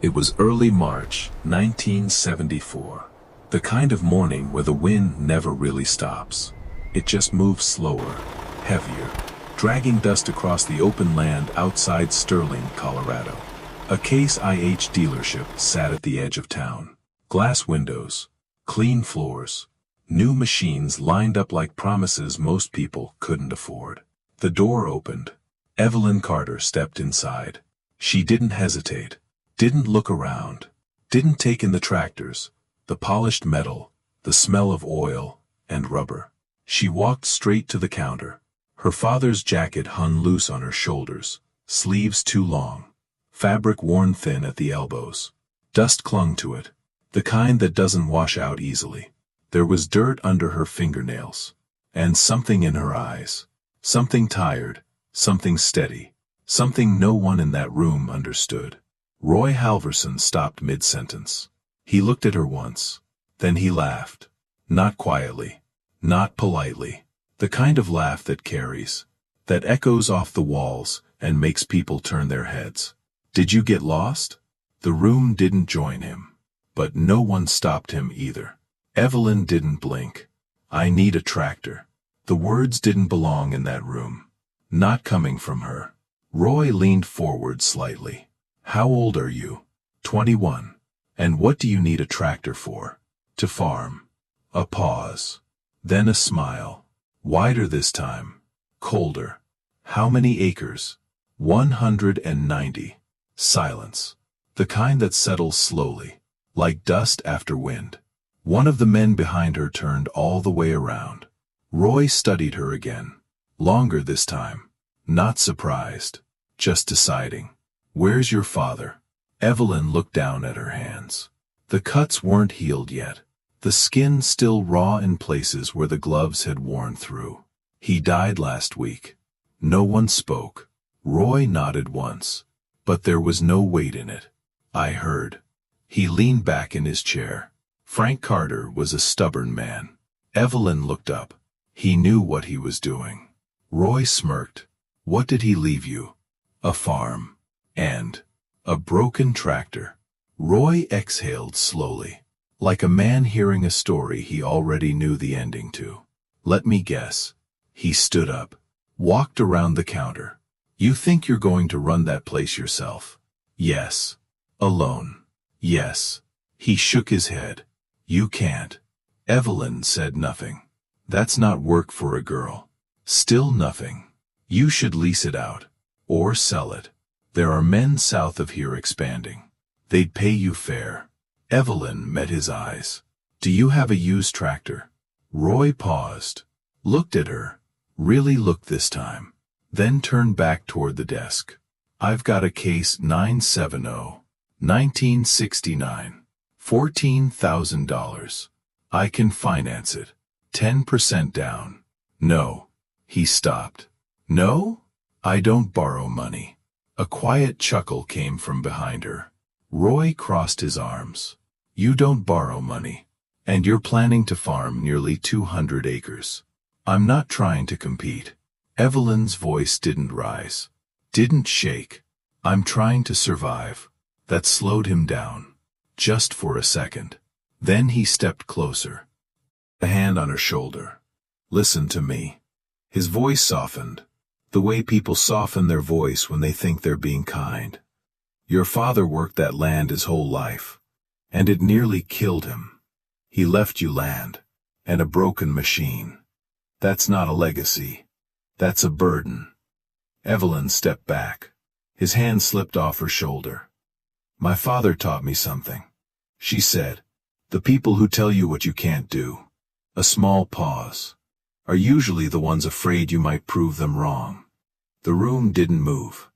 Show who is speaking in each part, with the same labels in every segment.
Speaker 1: It was early March, 1974. The kind of morning where the wind never really stops. It just moves slower, heavier, dragging dust across the open land outside Sterling, Colorado. A Case IH dealership sat at the edge of town. Glass windows, clean floors, new machines lined up like promises most people couldn't afford. The door opened. Evelyn Carter stepped inside. She didn't hesitate, didn't look around, didn't take in the tractors, the polished metal, the smell of oil and rubber. She walked straight to the counter. Her father's jacket hung loose on her shoulders, sleeves too long, fabric worn thin at the elbows. Dust clung to it, the kind that doesn't wash out easily. There was dirt under her fingernails, and something in her eyes. Something tired, something steady, something no one in that room understood. Roy Halverson stopped mid-sentence. He looked at her once. Then he laughed. Not quietly, not politely. The kind of laugh that carries, that echoes off the walls and makes people turn their heads. Did you get lost? The room didn't join him. But no one stopped him either. Evelyn didn't blink. I need a tractor. The words didn't belong in that room. Not coming from her. Roy leaned forward slightly. How old are you? 21. And what do you need a tractor for? To farm. A pause. Then a smile. Wider this time. Colder. How many acres? 190. Silence. The kind that settles slowly, like dust after wind. One of the men behind her turned all the way around. Roy studied her again. Longer this time. Not surprised. Just deciding. Where's your father? Evelyn looked down at her hands. The cuts weren't healed yet. The skin still raw in places where the gloves had worn through. He died last week. No one spoke. Roy nodded once. But there was no weight in it. I heard. He leaned back in his chair. Frank Carter was a stubborn man. Evelyn looked up. He knew what he was doing. Roy smirked. What did he leave you? A farm. And a broken tractor. Roy exhaled slowly, like a man hearing a story he already knew the ending to. Let me guess. He stood up, walked around the counter. You think you're going to run that place yourself? Yes. Alone? Yes. He shook his head. You can't. Evelyn said nothing. That's not work for a girl. Still nothing. You should lease it out. Or sell it. There are men south of here expanding. They'd pay you fair. Evelyn met his eyes. Do you have a used tractor? Roy paused. Looked at her. Really looked this time. Then turned back toward the desk. I've got a Case 970. 1969. $14,000. I can finance it. 10% down. No. He stopped. No? I don't borrow money. A quiet chuckle came from behind her. Roy crossed his arms. You don't borrow money. And you're planning to farm nearly 200 acres. I'm not trying to compete. Evelyn's voice didn't rise. Didn't shake. I'm trying to survive. That slowed him down. Just for a second. Then he stepped closer. A hand on her shoulder. Listen to me. His voice softened. The way people soften their voice when they think they're being kind. Your father worked that land his whole life. And it nearly killed him. He left you land. And a broken machine. That's not a legacy. That's a burden. Evelyn stepped back. His hand slipped off her shoulder. My father taught me something. She said, the people who tell you what you can't do. A small pause. Are usually the ones afraid you might prove them wrong. The room didn't move.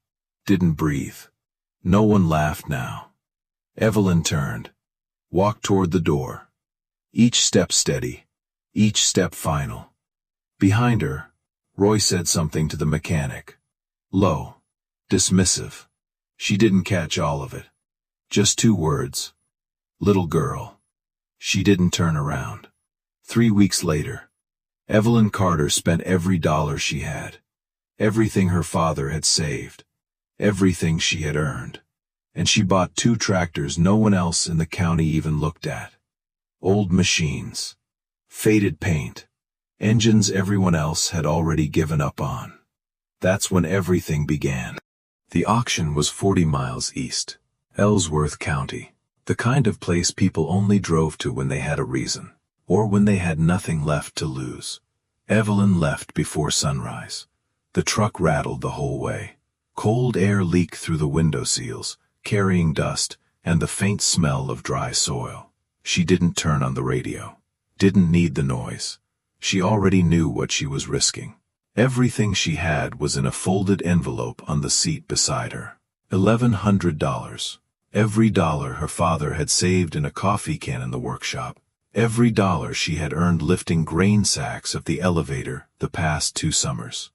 Speaker 1: Didn't breathe. No one laughed now. Evelyn turned. Walked toward the door. Each step steady. Each step final. Behind her, Roy said something to the mechanic. Low. Dismissive. She didn't catch all of it. Just 2 words. Little girl. She didn't turn around. 3 weeks later, Evelyn Carter spent every dollar she had. Everything her father had saved. Everything she had earned.
Speaker 2: And she bought 2 tractors no one else in the county even looked at. Old machines. Faded paint. Engines everyone else had already given up on. That's when everything began. The auction was 40 miles east. Ellsworth County. The kind of place people only drove to when they had a reason, or when they had nothing left to lose. Evelyn left before sunrise. The truck rattled the whole way. Cold air leaked through the window seals, carrying dust and the faint smell of dry soil. She didn't turn on the radio. Didn't need the noise. She already knew what she was risking. Everything she had was in a folded envelope on the seat beside her. $1,100. Every dollar her father had saved in a coffee can in the workshop. Every dollar she had earned lifting grain sacks of the elevator the past 2 summers.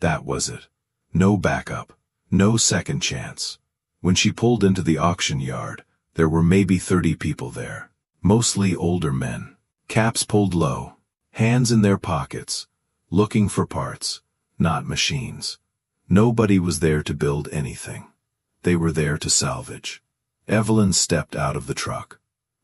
Speaker 2: That was it. No backup. No second chance. When she pulled into the auction yard, there were maybe 30 people there. Mostly older men. Caps pulled low. Hands in their pockets. Looking for parts, not machines. Nobody was there to build anything. They were there to salvage. Evelyn stepped out of the truck.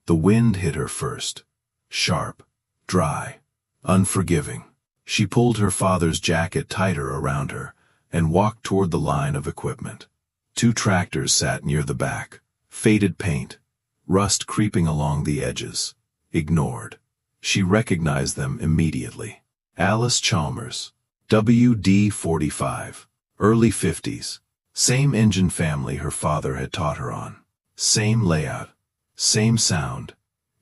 Speaker 2: The wind hit her first. Sharp, dry, unforgiving. She pulled her father's jacket tighter around her and walked toward the line of equipment. 2 tractors sat near the back. Faded paint, rust creeping along the edges. Ignored. She recognized them immediately. Alice Chalmers, WD-45, early 50s. Same engine family her father had taught her on. Same layout. Same sound.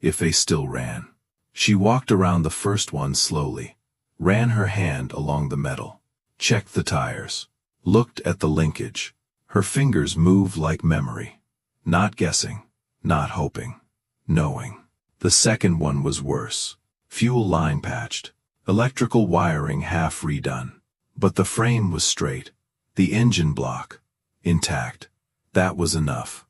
Speaker 2: If they still ran. She walked around the first one slowly. Ran her hand along the metal. Checked the tires. Looked at the linkage. Her fingers moved like memory. Not guessing. Not hoping. Knowing. The second one was worse. Fuel line patched. Electrical wiring half redone. But the frame was straight. The engine block. Intact. That was enough.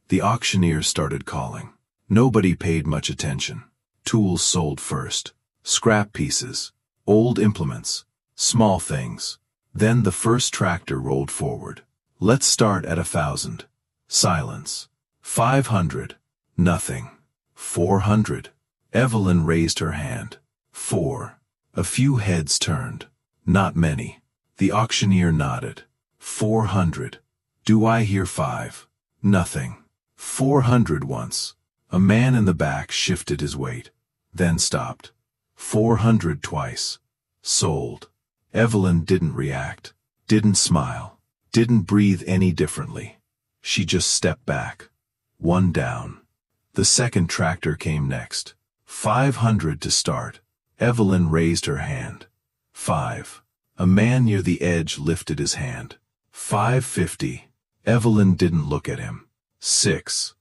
Speaker 2: The auctioneer started calling. Nobody paid much attention. Tools sold first. Scrap pieces. Old implements. Small things. Then the first tractor rolled forward. Let's start at 1,000. Silence. 500. Nothing. 400. Evelyn raised her hand. 4. A few heads turned. Not many. The auctioneer nodded. 400. Do I hear 5? Nothing. 400 once. A man in the back shifted his weight. Then stopped. 400 twice. Sold. Evelyn didn't react. Didn't smile. Didn't breathe any differently. She just stepped back. 1 down. The second tractor came next. 500 to start. Evelyn raised her hand. 5. A man near the edge lifted his hand. 550. Evelyn didn't look at him. 6.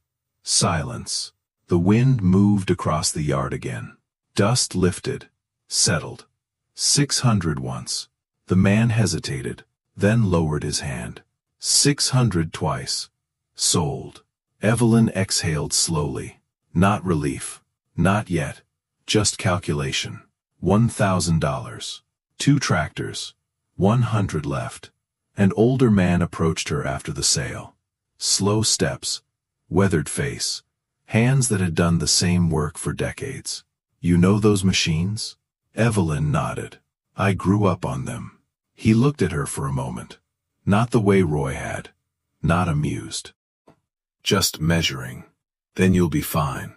Speaker 2: Silence. The wind moved across the yard again. Dust lifted. Settled. 600 once. The man hesitated, then lowered his hand. 600 twice. Sold. Evelyn exhaled slowly. Not relief. Not yet. Just calculation. $1,000. 2 tractors. 100 left. An older man approached her after the sale. Slow steps. Weathered face. Hands that had done the same work for decades. You know those machines? Evelyn nodded. I grew up on them. He looked at her for a moment. Not the way Roy had. Not amused. Just measuring. Then you'll be fine.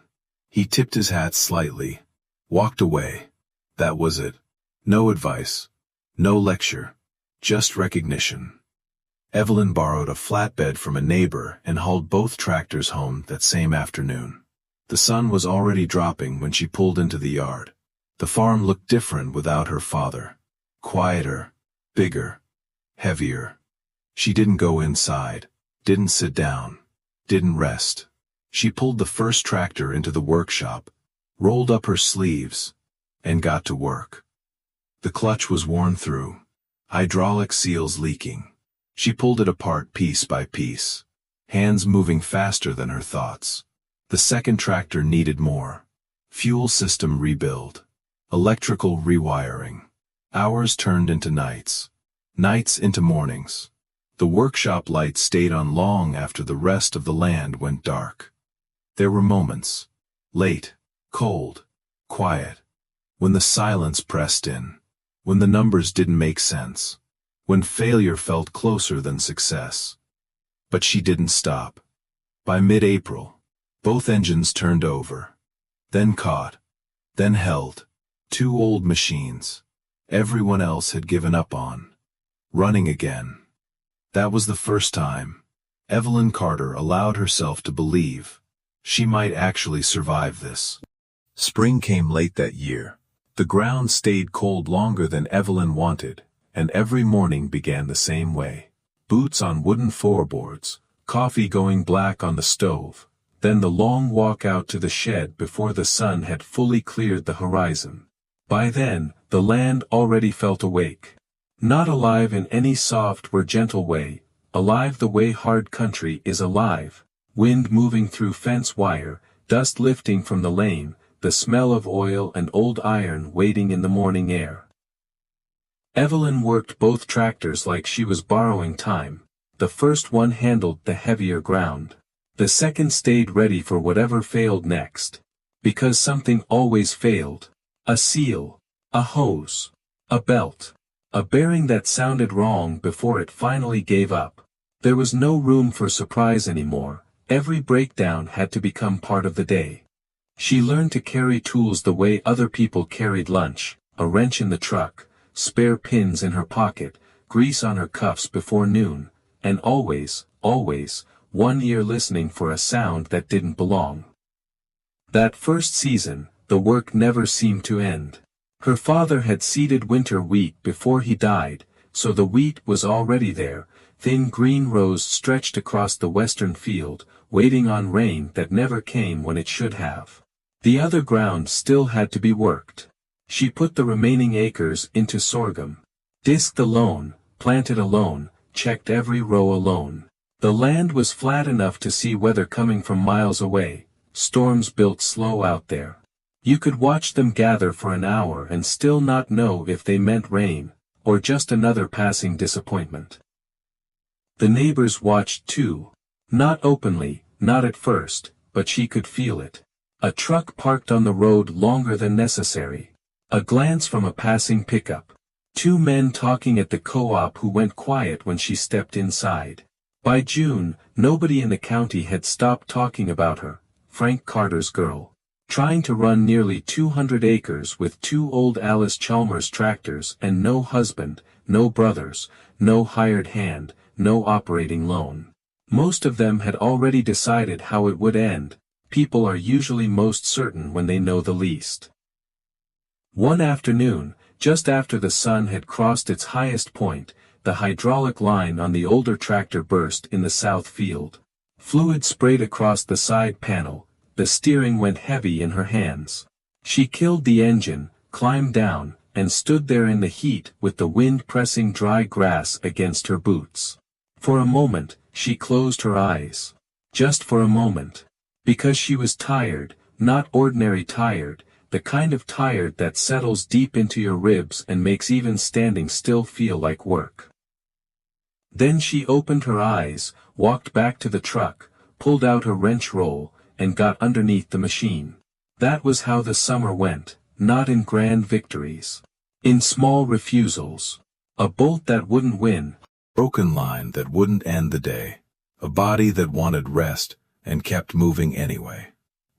Speaker 2: He tipped his hat slightly. Walked away. That was it. No advice. No lecture. Just recognition. Evelyn borrowed a flatbed from a neighbor and hauled both tractors home that same afternoon. The sun was already dropping when she pulled into the yard. The farm looked different without her father. Quieter. Bigger. Heavier. She didn't go inside. Didn't sit down. Didn't rest. She pulled the first tractor into the workshop, rolled up her sleeves, and got to work. The clutch was worn through. Hydraulic seals leaking. She pulled it apart piece by piece, hands moving faster than her thoughts. The second tractor needed more. Fuel system rebuild. Electrical rewiring. Hours turned into nights. Nights into mornings. The workshop light stayed on long after the rest of the land went dark. There were moments, late, cold, quiet, when the silence pressed in, when the numbers didn't make sense, when failure felt closer than success. But she didn't stop. By mid-April, both engines turned over, then caught, then held, 2 old machines everyone else had given up on, running again. That was the first time Evelyn Carter allowed herself to believe she might actually survive this. Spring came late that year. The ground stayed cold longer than Evelyn wanted, and every morning began the same way. Boots on wooden floorboards, coffee going black on the stove, then the long walk out to the shed before the sun had fully cleared the horizon. By then, the land already felt awake. Not alive in any soft or gentle way, alive the way hard country is alive. Wind moving through fence wire, dust lifting from the lane, the smell of oil and old iron waiting in the morning air. Evelyn worked both tractors like she was borrowing time. The first one handled the heavier ground. The second stayed ready for whatever failed next. Because something always failed. A seal, a hose, a belt, a bearing that sounded wrong before it finally gave up. There was no room for surprise anymore. Every breakdown had to become part of the day. She learned to carry tools the way other people carried lunch, a wrench in the truck, spare pins in her pocket, grease on her cuffs before noon, and always, 1 ear listening for a sound that didn't belong. That first season, the work never seemed to end. Her father had seeded winter wheat before he died, so the wheat was already there. Thin green rows stretched across the western field, waiting on rain that never came when it should have. The other ground still had to be worked. She put the remaining acres into sorghum. Disked alone, planted alone, checked every row alone. The land was flat enough to see weather coming from miles away. Storms built slow out there. You could watch them gather for an hour and still not know if they meant rain, or just another passing disappointment. The neighbors watched too. Not openly, not at first, but she could feel it. A truck parked on the road longer than necessary. A glance from a passing pickup. 2 men talking at the co-op who went quiet when she stepped inside. By June, nobody in the county had stopped talking about her, Frank Carter's girl. Trying to run nearly 200 acres with 2 old Alice Chalmers tractors and no husband, no brothers, no hired hand, no operating loan. Most of them had already decided how it would end. People are usually most certain when they know the least. One afternoon, just after the sun had crossed its highest point, the hydraulic line on the older tractor burst in the south field. Fluid sprayed across the side panel. The steering went heavy in her hands. She killed the engine, climbed down, and stood there in the heat with the wind pressing dry grass against her boots. For a moment, she closed her eyes. Just for a moment. Because she was tired, not ordinary tired, the kind of tired that settles deep into your ribs and makes even standing still feel like work. Then she opened her eyes, walked back to the truck, pulled out her wrench roll, and got underneath the machine. That was how the summer went, not in grand victories. In small refusals. A bolt that wouldn't win. Broken line that wouldn't end the day. A body that wanted rest and kept moving anyway.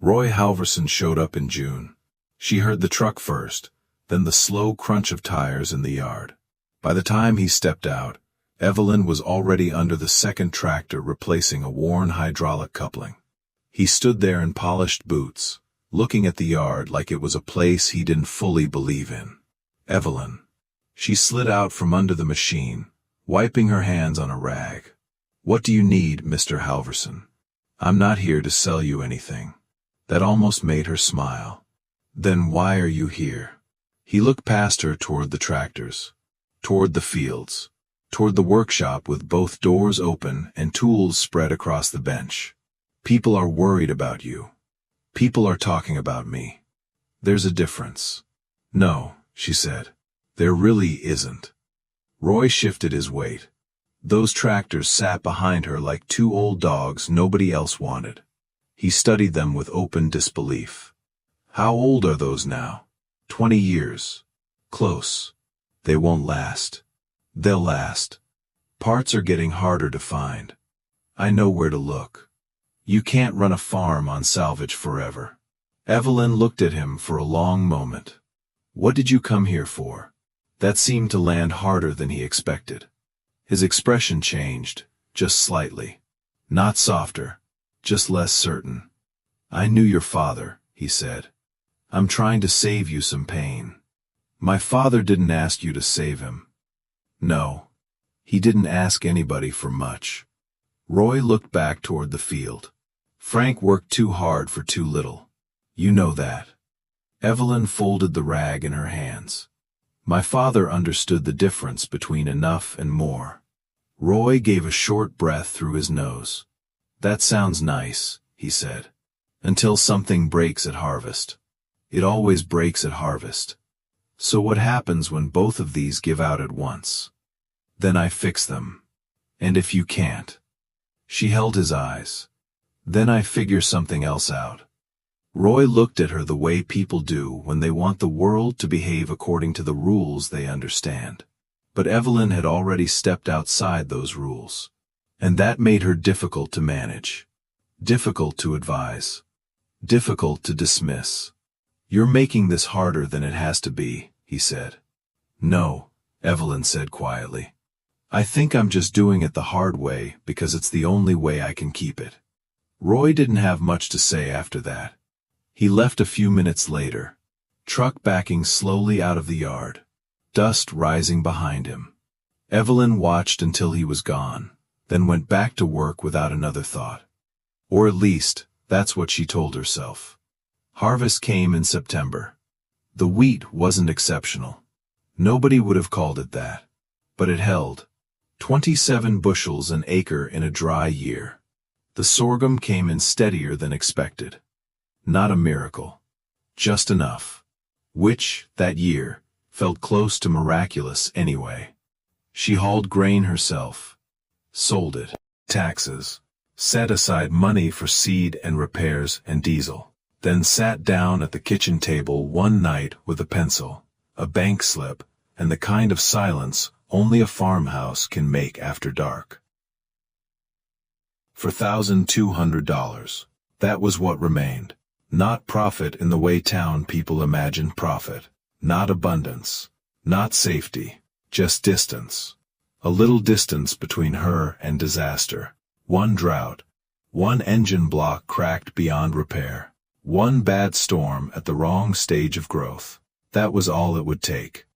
Speaker 2: Roy Halverson showed up in June. She heard the truck first, then the slow crunch of tires in the yard. By the time he stepped out, Evelyn was already under the second tractor replacing a worn hydraulic coupling. He stood there in polished boots, looking at the yard like it was a place he didn't fully believe in. Evelyn. She slid out from under the machine, wiping her hands on a rag. What do you need, Mr. Halverson? I'm not here to sell you anything. That almost made her smile. Then why are you here? He looked past her toward the tractors, toward the fields, toward the workshop with both doors open and tools spread across the bench. People are worried about you. People are talking about me. There's a difference. No, she said. There really isn't. Roy shifted his weight. Those tractors sat behind her like two old dogs nobody else wanted. He studied them with open disbelief. How old are those now? 20 years. Close. They won't last. They'll last. Parts are getting harder to find. I know where to look. You can't run a farm on salvage forever. Evelyn looked at him for a long moment. What did you come here for? That seemed to land harder than he expected. His expression changed, just slightly. Not softer, just less certain. I knew your father, he said. I'm trying to save you some pain. My father didn't ask you to save him. No. He didn't ask anybody for much. Roy looked back toward the field. Frank worked too hard for too little. You know that. Evelyn folded the rag in her hands. My father understood the difference between enough and more. Roy gave a short breath through his nose. That sounds nice, he said. Until something breaks at harvest. It always breaks at harvest. So what happens when both of these give out at once? Then I fix them. And if you can't? She held his eyes. Then I figure something else out. Roy looked at her the way people do when they want the world to behave according to the rules they understand. But Evelyn had already stepped outside those rules. And that made her difficult to manage. Difficult to advise. Difficult to dismiss. You're making this harder than it has to be, he said. No, Evelyn said quietly. I think I'm just doing it the hard way because it's the only way I can keep it. Roy didn't have much to say after that. He left a few minutes later. Truck backing slowly out of the yard. Dust rising behind him. Evelyn watched until he was gone, then went back to work without another thought. Or at least, that's what she told herself. Harvest came in September. The wheat wasn't exceptional. Nobody would have called it that. But it held. 27 bushels an acre in a dry year. The sorghum came in steadier than expected. Not a miracle. Just enough. Which, that year, felt close to miraculous anyway. She hauled grain herself. Sold it. Taxes. Set aside money for seed and repairs and diesel. Then sat down at the kitchen table one night with a pencil, a bank slip, and the kind of silence only a farmhouse can make after dark. For $1,200. That was what remained. Not profit in the way town people imagine profit. Not abundance. Not safety. Just distance. A little distance between her and disaster. One drought. One engine block cracked beyond repair. One bad storm at the wrong stage of growth. That was all it would take.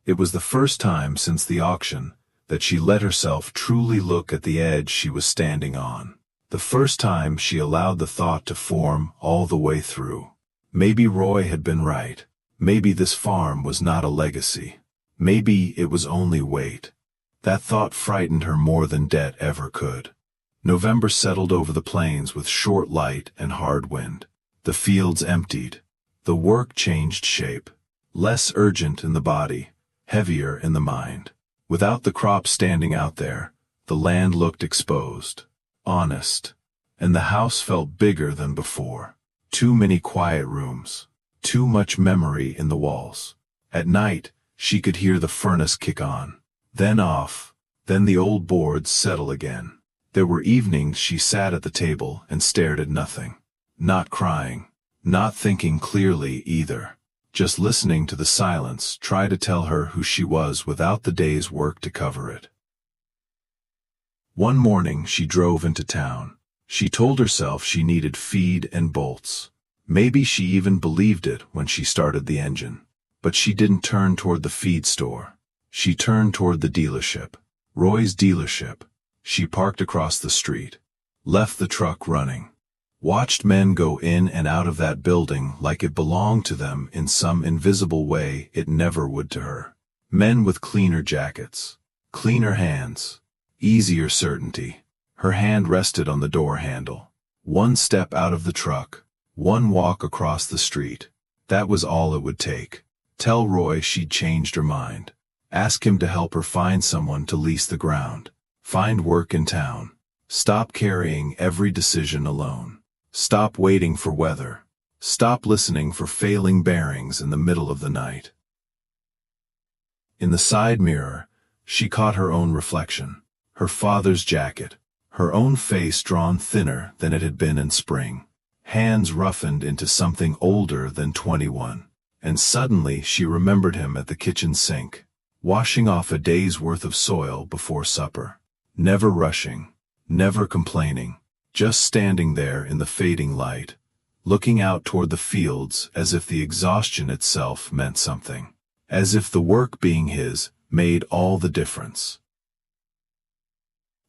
Speaker 2: It was the first time since the auction that she let herself truly look at the edge she was standing on. The first time she allowed the thought to form all the way through. Maybe Roy had been right. Maybe this farm was not a legacy. Maybe it was only weight. That thought frightened her more than debt ever could. November settled over the plains with short light and hard wind. The fields emptied. The work changed shape. Less urgent in the body, heavier in the mind. Without the crop standing out there, the land looked exposed. Honest. And the house felt bigger than before. Too many quiet rooms. Too much memory in the walls. At night, she could hear the furnace kick on. Then off. Then the old boards settle again. There were evenings she sat at the table and stared at nothing. Not crying. Not thinking clearly either. Just listening to the silence try to tell her who she was without the day's work to cover it. One morning she drove into town. She told herself she needed feed and bolts. Maybe she even believed it when she started the engine. But she didn't turn toward the feed store. She turned toward the dealership. Roy's dealership. She parked across the street. Left the truck running. Watched men go in and out of that building like it belonged to them in some invisible way it never would to her. Men with cleaner jackets. Cleaner hands. Easier certainty. Her hand rested on the door handle. One step out of the truck. One walk across the street. That was all it would take. Tell Roy she'd changed her mind. Ask him to help her find someone to lease the ground. Find work in town. Stop carrying every decision alone. Stop waiting for weather. Stop listening for failing bearings in the middle of the night. In the side mirror, she caught her own reflection. Her father's jacket. Her own face drawn thinner than it had been in spring. Hands roughened into something older than 21. And suddenly she remembered him at the kitchen sink, washing off a day's worth of soil before supper. Never rushing, never complaining, just standing there in the fading light, looking out toward the fields as if the exhaustion itself meant something, as if the work being his made all the difference.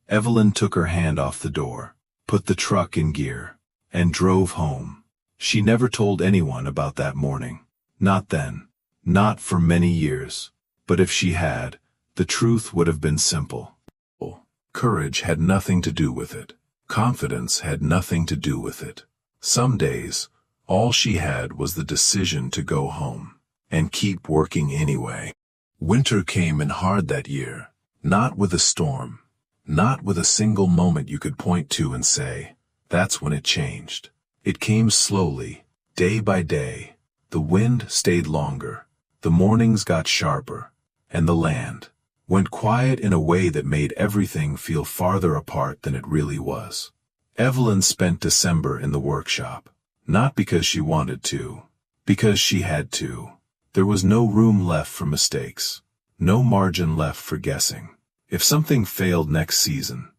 Speaker 2: Evelyn took her hand off the door, put the truck in gear, and drove home. She never told anyone about that morning. Not then. Not for many years. But if she had, the truth would have been simple. Courage had nothing to do with it. Confidence had nothing to do with it. Some days, all she had was the decision to go home and keep working anyway. Winter came in hard that year, not with a storm, not with a single moment you could point to and say, that's when it changed. It came slowly, day by day. The wind stayed longer, the mornings got sharper, and the land went quiet in a way that made everything feel farther apart than it really was. Evelyn spent December in the workshop, not because she wanted to, because she had to. There was no room left for mistakes, no margin left for guessing. If something failed next season,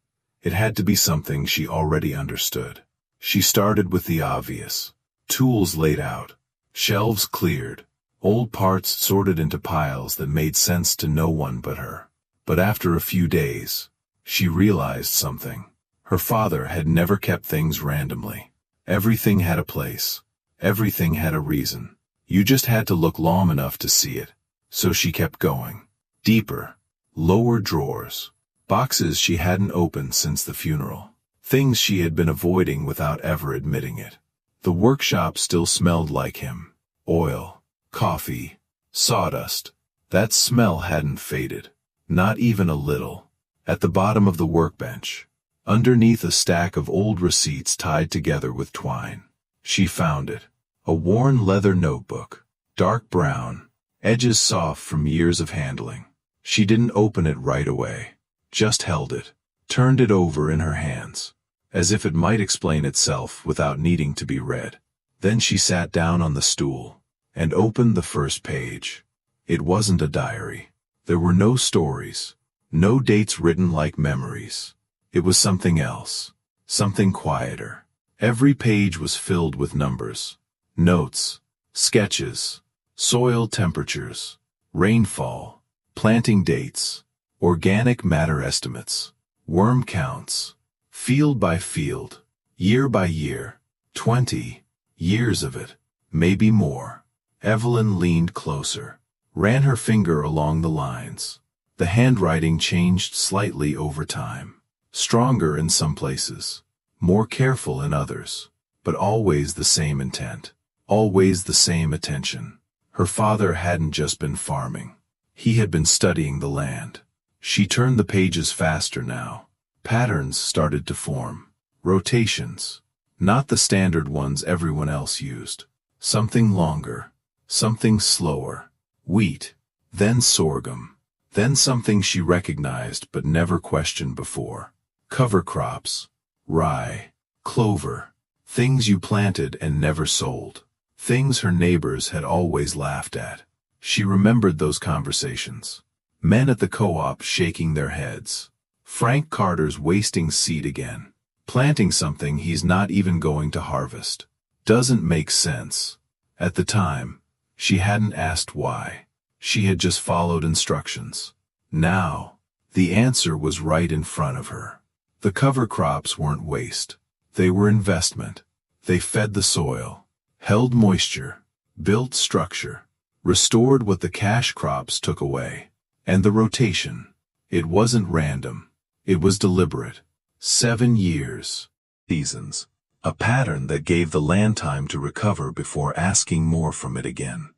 Speaker 2: it had to be something she already understood. She started with the obvious. Tools laid out, shelves cleared, old parts sorted into piles that made sense to no one but her. But after a few days, she realized something. Her father had never kept things randomly. Everything had a place. Everything had a reason. You just had to look long enough to see it. So she kept going. Deeper. Lower drawers. Boxes she hadn't opened since the funeral. Things she had been avoiding without ever admitting it. The workshop still smelled like him. Oil, coffee, sawdust. That smell hadn't faded. Not even a little. At the bottom of the workbench, underneath a stack of old receipts tied together with twine, she found it. A worn leather notebook. Dark brown, edges soft from years of handling. She didn't open it right away. Just held it. Turned it over in her hands, as if it might explain itself without needing to be read. Then she sat down on the stool and opened the first page. It wasn't a diary. There were no stories, no dates written like memories. It was something else, something quieter. Every page was filled with numbers, notes, sketches, soil temperatures, rainfall, planting dates, organic matter estimates, worm counts, field by field, year by year, 20 years of it, maybe more. Evelyn leaned closer, ran her finger along the lines. The handwriting changed slightly over time, stronger in some places, more careful in others, but always the same intent, always the same attention. Her father hadn't just been farming. He had been studying the land. She turned the pages faster now. Patterns started to form. Rotations. Not the standard ones everyone else used. Something longer. Something slower. Wheat. Then sorghum. Then something she recognized but never questioned before. Cover crops. Rye. Clover. Things you planted and never sold. Things her neighbors had always laughed at. She remembered those conversations. Men at the co-op shaking their heads. Frank Carter's wasting seed again. Planting something he's not even going to harvest. Doesn't make sense. At the time, she hadn't asked why. She had just followed instructions. Now, the answer was right in front of her. The cover crops weren't waste. They were investment. They fed the soil, held moisture, built structure, restored what the cash crops took away. And the rotation. It wasn't random. It was deliberate. 7 years. Seasons. A pattern that gave the land time to recover before asking more from it again.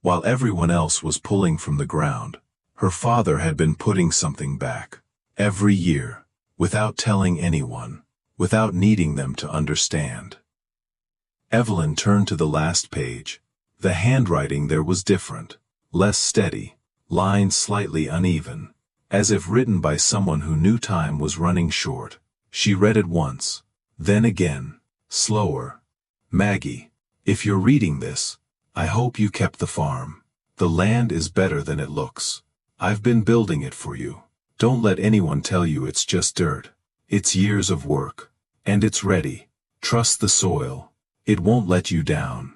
Speaker 2: While everyone else was pulling from the ground, Her father had been putting something back, every year, without telling anyone, without needing them to understand. Evelyn turned to the last page. The handwriting there was different, less steady, lines slightly uneven, as if written by someone who knew time was running short. She read it once, then again, slower. Maggie, if you're reading this, I hope you kept the farm. The land is better than it looks. I've been building it for you. Don't let anyone tell you it's just dirt. It's years of work. And it's ready. Trust the soil. It won't let you down.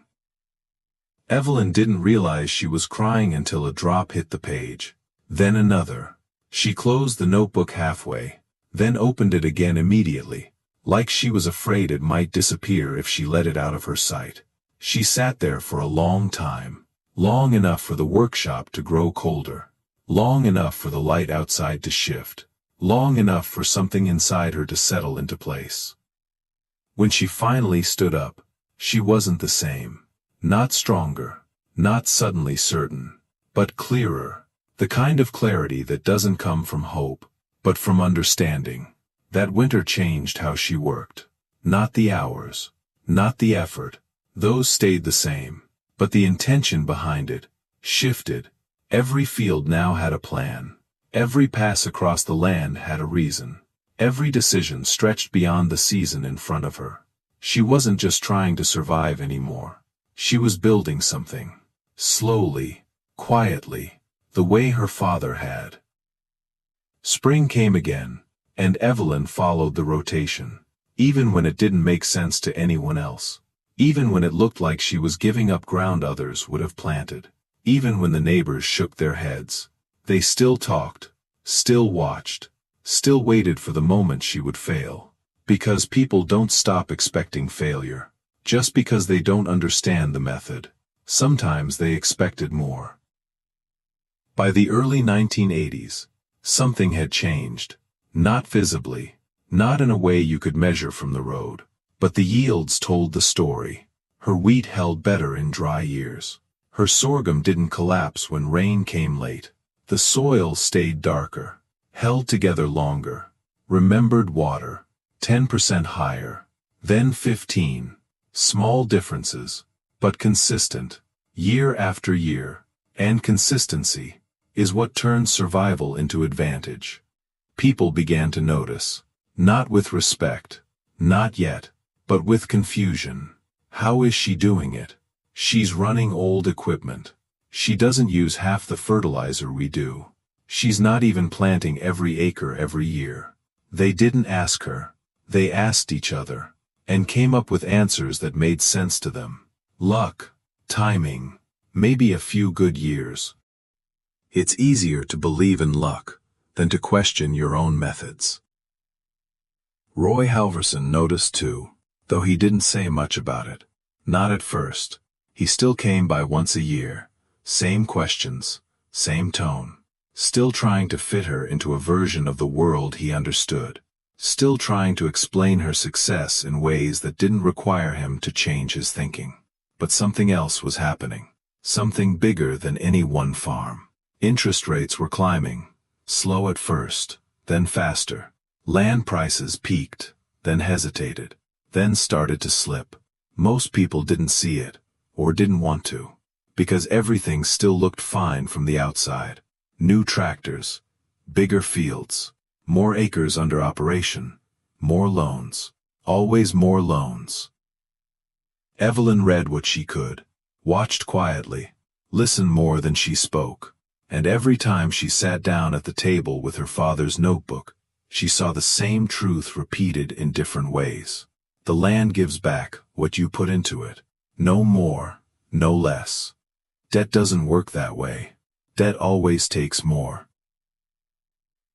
Speaker 2: Evelyn didn't realize she was crying until a drop hit the page. Then another. She closed the notebook halfway, then opened it again immediately, like she was afraid it might disappear if she let it out of her sight. She sat there for a long time, long enough for the workshop to grow colder, long enough for the light outside to shift, long enough for something inside her to settle into place. When she finally stood up, she wasn't the same. Not stronger, not suddenly certain, but clearer, the kind of clarity that doesn't come from hope, but from understanding. That winter changed how she worked. Not the hours, not the effort, those stayed the same, but the intention behind it shifted. Every field now had a plan. Every pass across the land had a reason. Every decision stretched beyond the season in front of her. She wasn't just trying to survive anymore. She was building something. Slowly, quietly, the way her father had. Spring came again, and Evelyn followed the rotation, even when it didn't make sense to anyone else. Even when it looked like she was giving up ground others would have planted. Even when the neighbors shook their heads. They still talked, still watched, still waited for the moment she would fail. Because people don't stop expecting failure. Just because they don't understand the method. Sometimes they expected more. By the early 1980s, something had changed. Not visibly, not in a way you could measure from the road, but the yields told the story. Her wheat held better in dry years. Her sorghum didn't collapse when rain came late. The soil stayed darker, held together longer, remembered water, 10% higher, then 15. Small differences, but consistent, year after year, and consistency is what turns survival into advantage. People began to notice, not with respect, not yet, but with confusion. How is she doing it? She's running old equipment. She doesn't use half the fertilizer we do. She's not even planting every acre every year. They didn't ask her. They asked each other, and came up with answers that made sense to them. Luck, timing, maybe a few good years. It's easier to believe in luck than to question your own methods. Roy Halverson noticed too, though he didn't say much about it. Not at first. He still came by once a year. Same questions, same tone. Still trying to fit her into a version of the world he understood. Still trying to explain her success in ways that didn't require him to change his thinking. But something else was happening. Something bigger than any one farm. Interest rates were climbing. Slow at first, then faster. Land prices peaked, then hesitated, then started to slip. Most people didn't see it, or didn't want to, because everything still looked fine from the outside. New tractors, bigger fields, more acres under operation, more loans, always more loans. Evelyn read what she could, watched quietly, listened more than she spoke, and every time she sat down at the table with her father's notebook, she saw the same truth repeated in different ways. The land gives back what you put into it. No more, no less. Debt doesn't work that way. Debt always takes more.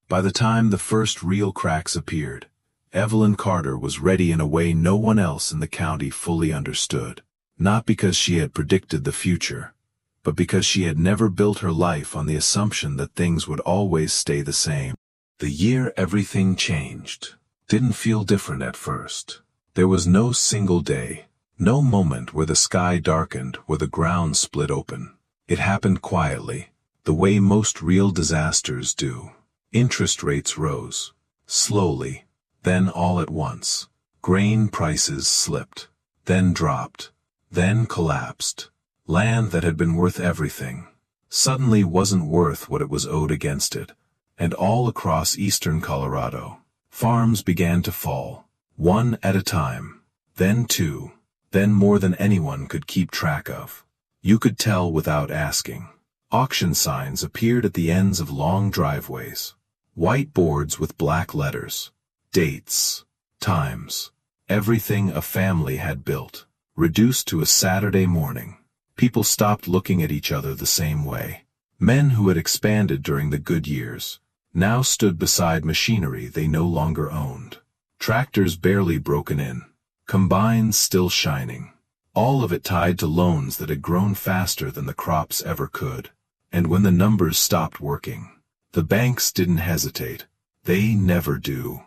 Speaker 2: By the time the first real cracks appeared, Evelyn Carter was ready in a way no one else in the county fully understood. Not because she had predicted the future, but because she had never built her life on the assumption that things would always stay the same. The year everything changed didn't feel different at first. There was no single day, no moment where the sky darkened, where the ground split open. It happened quietly,
Speaker 1: the way most real disasters do. Interest rates rose. Slowly, then all at once. Grain prices slipped, then dropped, then collapsed. Land that had been worth everything suddenly wasn't worth what it was owed against it, and all across eastern Colorado, farms began to fall, one at a time, then two, then more than anyone could keep track of. You could tell without asking. Auction signs appeared at the ends of long driveways. White boards with black letters. Dates. Times. Everything a family had built. Reduced to a Saturday morning. People stopped looking at each other the same way. Men who had expanded during the good years now stood beside machinery they no longer owned. Tractors barely broken in. Combines still shining. All of it tied to loans that had grown faster than the crops ever could. And when the numbers stopped working, the banks didn't hesitate. They never do.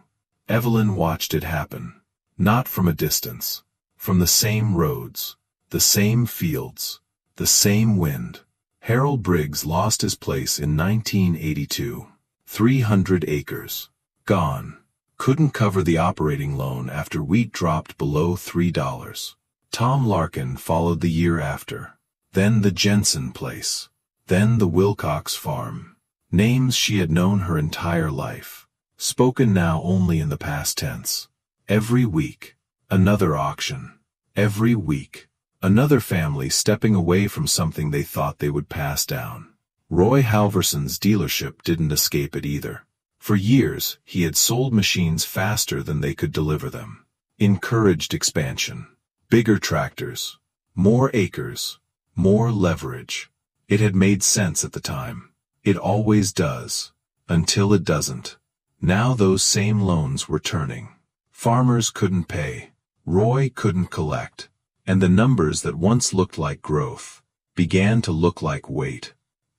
Speaker 1: Evelyn watched it happen. Not from a distance. From the same roads, the same fields, the same wind. Harold Briggs lost his place in 1982. 300 acres. Gone. Couldn't cover the operating loan after wheat dropped below $3. Tom Larkin followed the year after. Then the Jensen place. Then the Wilcox farm. Names she had known her entire life. Spoken now only in the past tense. Every week, another auction. Every week, another family stepping away from something they thought they would pass down. Roy Halverson's dealership didn't escape it either. For years, he had sold machines faster than they could deliver them. Encouraged expansion. Bigger tractors. More acres. More leverage. It had made sense at the time. It always does. Until it doesn't. Now those same loans were turning. Farmers couldn't pay. Roy couldn't collect. And the numbers that once looked like growth began to look like weight.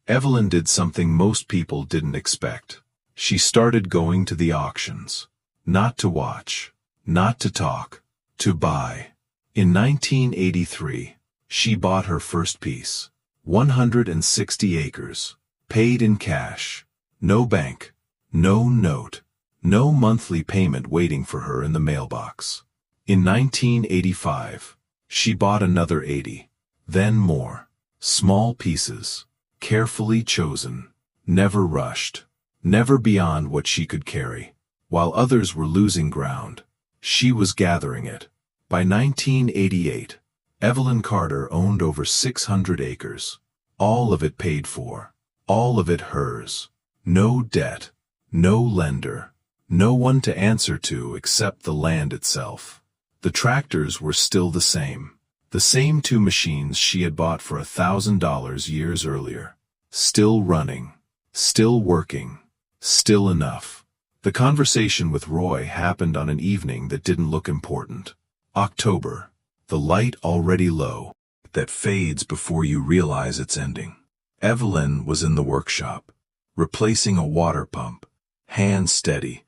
Speaker 1: Evelyn did something most people didn't expect. She started going to the auctions. Not to watch. Not to talk. To buy. In 1983, she bought her first piece. 160 acres. Paid in cash. No bank. No note. No monthly payment waiting for her in the mailbox. In 1985, she bought another 80. Then more. Small pieces. Carefully chosen. Never rushed. Never beyond what she could carry. While others were losing ground, she was gathering it. By 1988, Evelyn Carter owned over 600 acres. All of it paid for. All of it hers. No debt. No lender. No one to answer to except the land itself. The tractors were still the same. The same two machines she had bought for $1,000 years earlier. Still running. Still working. Still enough. The conversation with Roy happened on an evening that didn't look important. October. The light already low. That fades before you realize it's ending. Evelyn was in the workshop. Replacing a water pump. Hands steady.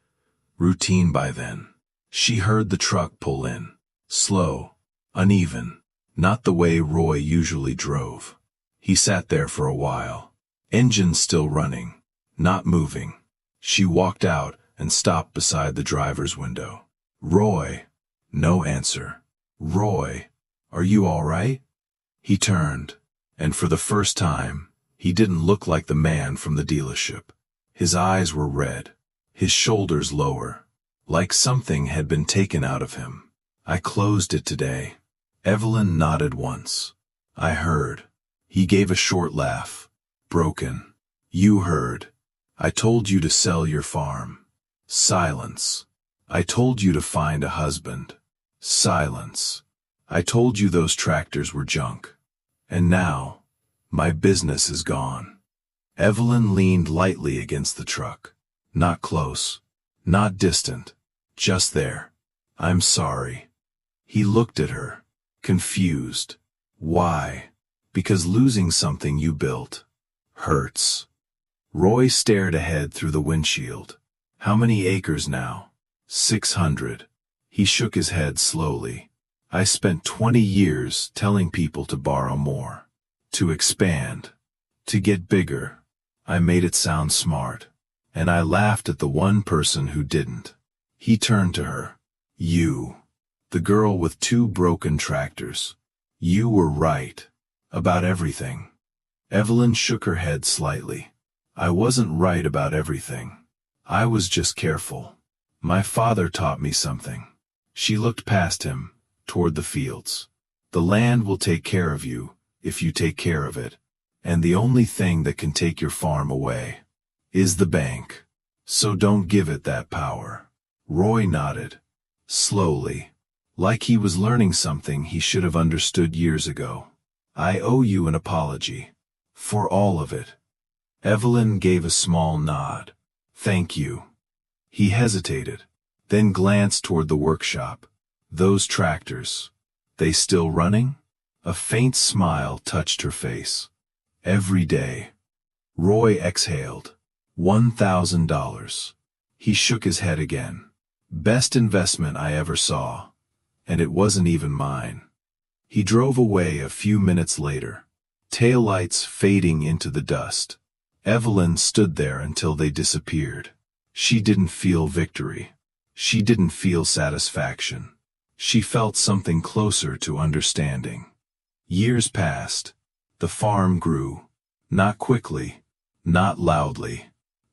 Speaker 1: Routine by then. She heard the truck pull in. Slow. Uneven. Not the way Roy usually drove. He sat there for a while. Engine still running. Not moving. She walked out and stopped beside the driver's window. Roy. No answer. Roy, are you all right? He turned, and for the first time, he didn't look like the man from the dealership. His eyes were red, his shoulders lower, like something had been taken out of him. I closed it today. Evelyn nodded once. I heard. He gave a short laugh. Broken. You heard. I told you to sell your farm. Silence. I told you to find a husband. Silence. I told you those tractors were junk. And now, my business is gone. Evelyn leaned lightly against the truck. Not close. Not distant. Just there. I'm sorry. He looked at her. Confused. Why? Because losing something you built hurts. Roy stared ahead through the windshield. How many acres now? 600. He shook his head slowly. I spent 20 years telling people to borrow more. To expand. To get bigger.
Speaker 2: I made it sound smart, and I laughed at the one person who didn't. He turned to her. You, the girl with 2 broken tractors. You were right. About everything. Evelyn shook her head slightly. I wasn't right about everything. I was just careful. My father taught me something. She looked past him, toward the fields. The land will take care of you, if you take care of it. And the only thing that can take your farm away is the bank. So don't give it that power. Roy nodded, slowly, like he was learning something he should have understood years ago. I owe you an apology. For all of it. Evelyn gave a small nod. Thank you. He hesitated, then glanced toward the workshop. Those tractors. They still running? A faint smile touched her face. Every day. Roy exhaled. $1,000. He shook his head again. Best investment I ever saw. And it wasn't even mine. He drove away a few minutes later. Taillights fading into the dust. Evelyn stood there until they disappeared. She didn't feel victory. She didn't feel satisfaction. She felt something closer to understanding. Years passed. The farm grew. Not quickly, not loudly,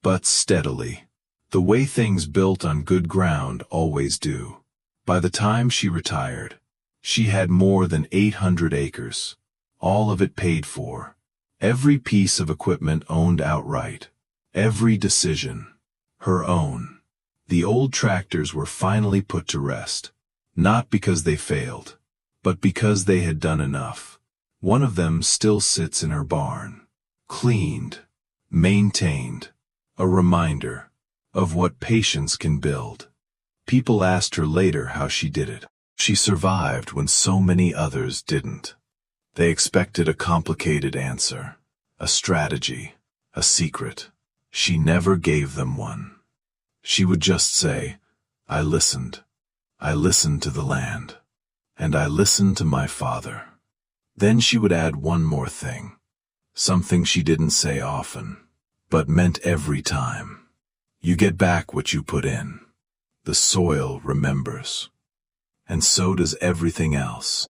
Speaker 2: but steadily. The way things built on good ground always do. By the time she retired, she had more than 800 acres. All of it paid for. Every piece of equipment owned outright. Every decision. Her own. The old tractors were finally put to rest. Not because they failed, but because they had done enough. One of them still sits in her barn. Cleaned. Maintained. A reminder of what patience can build. People asked her later how she did it. She survived when so many others didn't. They expected a complicated answer, a strategy, a secret. She never gave them one. She would just say, I listened. I listened to the land. And I listened to my father. Then she would add one more thing. Something she didn't say often, but meant every time. You get back what you put in. The soil remembers. And so does everything else.